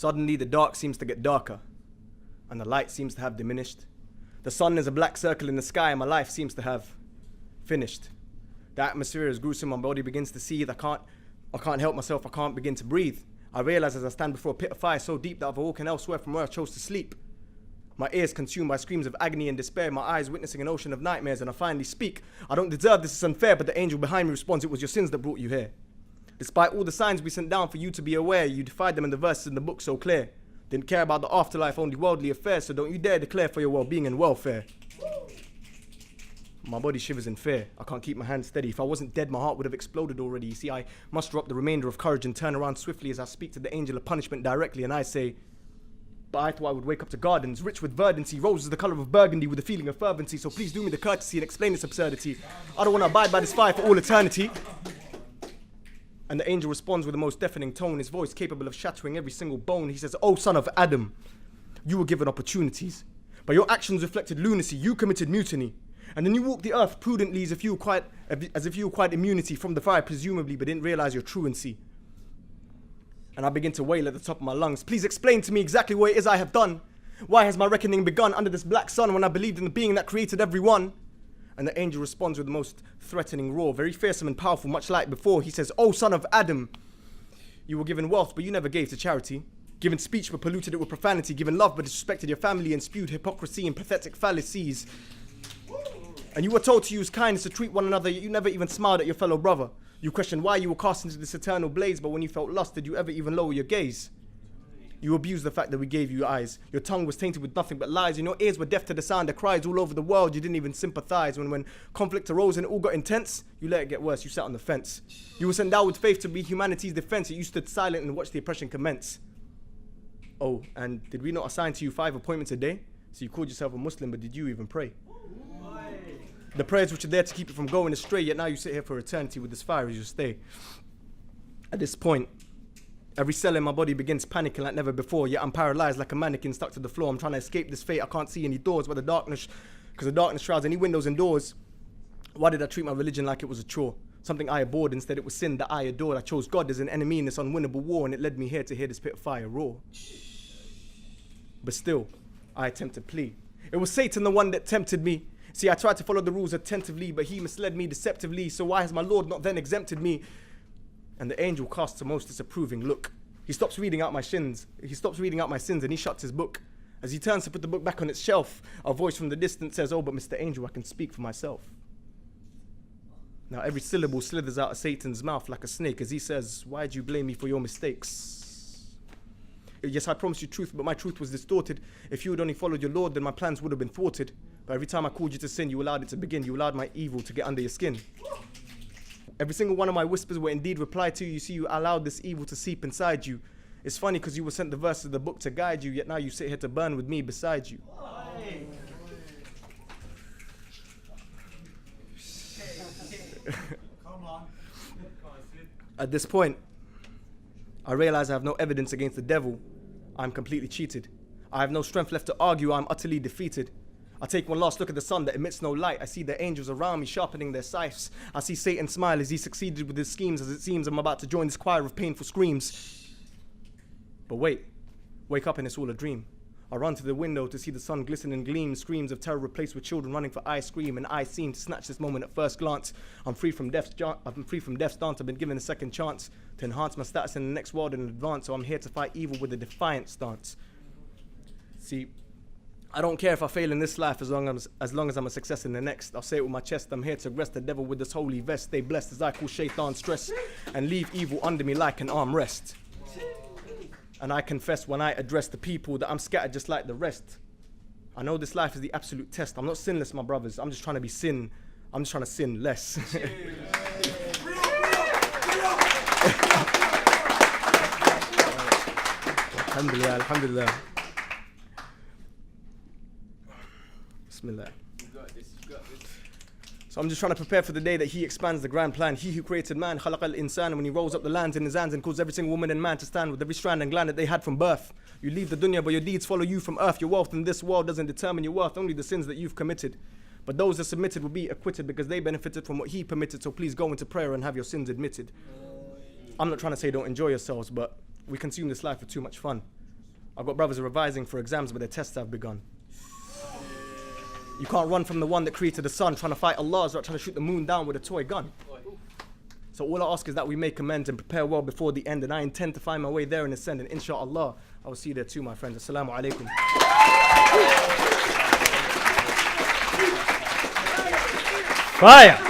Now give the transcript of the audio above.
Suddenly the dark seems to get darker, and the light seems to have diminished. The sun is a black circle in the sky, and my life seems to have finished. The atmosphere is gruesome, my body begins to seethe. I can't help myself, I can't begin to breathe. I realize as I stand before a pit of fire so deep that I've awoken elsewhere from where I chose to sleep. My ears consumed by screams of agony and despair, my eyes witnessing an ocean of nightmares, and I finally speak. I don't deserve this, it's unfair, but the angel behind me responds, it was your sins that brought you here. Despite all the signs we sent down for you to be aware, you defied them in the verses in the book so clear. Didn't care about the afterlife, only worldly affairs, so don't you dare declare for your well-being and welfare. My body shivers in fear. I can't keep my hands steady. If I wasn't dead, my heart would have exploded already. You see, I muster up the remainder of courage and turn around swiftly as I speak to the angel of punishment directly, and I say, but I thought I would wake up to gardens, rich with verdancy, roses the colour of burgundy with a feeling of fervency, so please do me the courtesy and explain this absurdity. I don't want to abide by this fire for all eternity. And the angel responds with the most deafening tone, his voice capable of shattering every single bone. He says, "Oh, son of Adam, you were given opportunities, but your actions reflected lunacy. You committed mutiny. And then you walked the earth prudently as if you were quite immunity from the fire, presumably, but didn't realize your truancy." And I begin to wail at the top of my lungs, "Please explain to me exactly what it is I have done. Why has my reckoning begun under this black sun when I believed in the being that created everyone?" And the angel responds with the most threatening roar, very fearsome and powerful, much like before. He says, "Oh, son of Adam, you were given wealth, but you never gave to charity. Given speech, but polluted it with profanity. Given love, but disrespected your family and spewed hypocrisy and pathetic fallacies. And you were told to use kindness to treat one another, yet you never even smiled at your fellow brother. You questioned why you were cast into this eternal blaze, but when you felt lust, did you ever even lower your gaze? You abused the fact that we gave you eyes. Your tongue was tainted with nothing but lies, and your ears were deaf to the sound of cries all over the world. You didn't even sympathize. When conflict arose and it all got intense, you let it get worse. You sat on the fence. You were sent down with faith to be humanity's defense, yet you stood silent and watched the oppression commence. Oh, and did we not assign to you 5 appointments a day? So you called yourself a Muslim, but did you even pray? The prayers which are there to keep you from going astray, yet now you sit here for eternity with this fire as you stay. At this point, every cell in my body begins panicking like never before, yet I'm paralyzed like a mannequin stuck to the floor. I'm trying to escape this fate. I can't see any doors because the darkness shrouds any windows and doors. Why did I treat my religion like it was a chore? Something I abhorred, instead it was sin that I adored. I chose God as an enemy in this unwinnable war, and it led me here to hear this pit of fire roar. But still, I attempt to plea. It was Satan the one that tempted me. See, I tried to follow the rules attentively, but he misled me deceptively. So why has my Lord not then exempted me? And the angel casts a most disapproving look. He stops reading out my sins. And he shuts his book. As he turns to put the book back on its shelf, a voice from the distance says, "Oh, but Mr. Angel, I can speak for myself." Now every syllable slithers out of Satan's mouth like a snake as he says, "Why did you blame me for your mistakes? Yes, I promised you truth, but my truth was distorted. If you had only followed your Lord, then my plans would have been thwarted. But every time I called you to sin, you allowed it to begin. You allowed my evil to get under your skin. Every single one of my whispers were indeed replied to. You see, you allowed this evil to seep inside you. It's funny because you were sent the verses of the book to guide you, yet now you sit here to burn with me beside you." At this point, I realize I have no evidence against the devil. I'm completely cheated. I have no strength left to argue. I'm utterly defeated. I take one last look at the sun that emits no light. I see the angels around me sharpening their scythes. I see Satan smile as he succeeded with his schemes. As it seems I'm about to join this choir of painful screams. But wake up and it's all a dream. I run to the window to see the sun glisten and gleam. Screams of terror replaced with children running for ice cream, and I seem to snatch this moment at first glance. I'm free from death's dance. I've been given a second chance to enhance my status in the next world in advance. So I'm here to fight evil with a defiant stance. See, I don't care if I fail in this life as long as I'm a success in the next. I'll say it with my chest. I'm here to arrest the devil with this holy vest. Stay blessed as I call shaitan stress and leave evil under me like an armrest. And I confess when I address the people that I'm scattered just like the rest. I know this life is the absolute test. I'm not sinless, my brothers. I'm just trying to I'm just trying to sin less. Alhamdulillah, alhamdulillah. Bismillah. So I'm just trying to prepare for the day that he expands the grand plan. He who created man, خلق الإنسان, when he rolls up the lands in his hands and calls every single woman and man to stand with every strand and gland that they had from birth. You leave the dunya, but your deeds follow you from earth. Your wealth in this world doesn't determine your worth, only the sins that you've committed. But those that submitted will be acquitted because they benefited from what he permitted. So please go into prayer and have your sins admitted. I'm not trying to say don't enjoy yourselves, but we consume this life for too much fun. I've got brothers who are revising for exams, but their tests have begun. You can't run from the one that created the sun. Trying to fight Allah is like trying to shoot the moon down with a toy gun. So all I ask is that we make amends and prepare well before the end. And I intend to find my way there and ascend. And inshallah, I will see you there too, my friends. Assalamu alaikum. Fire!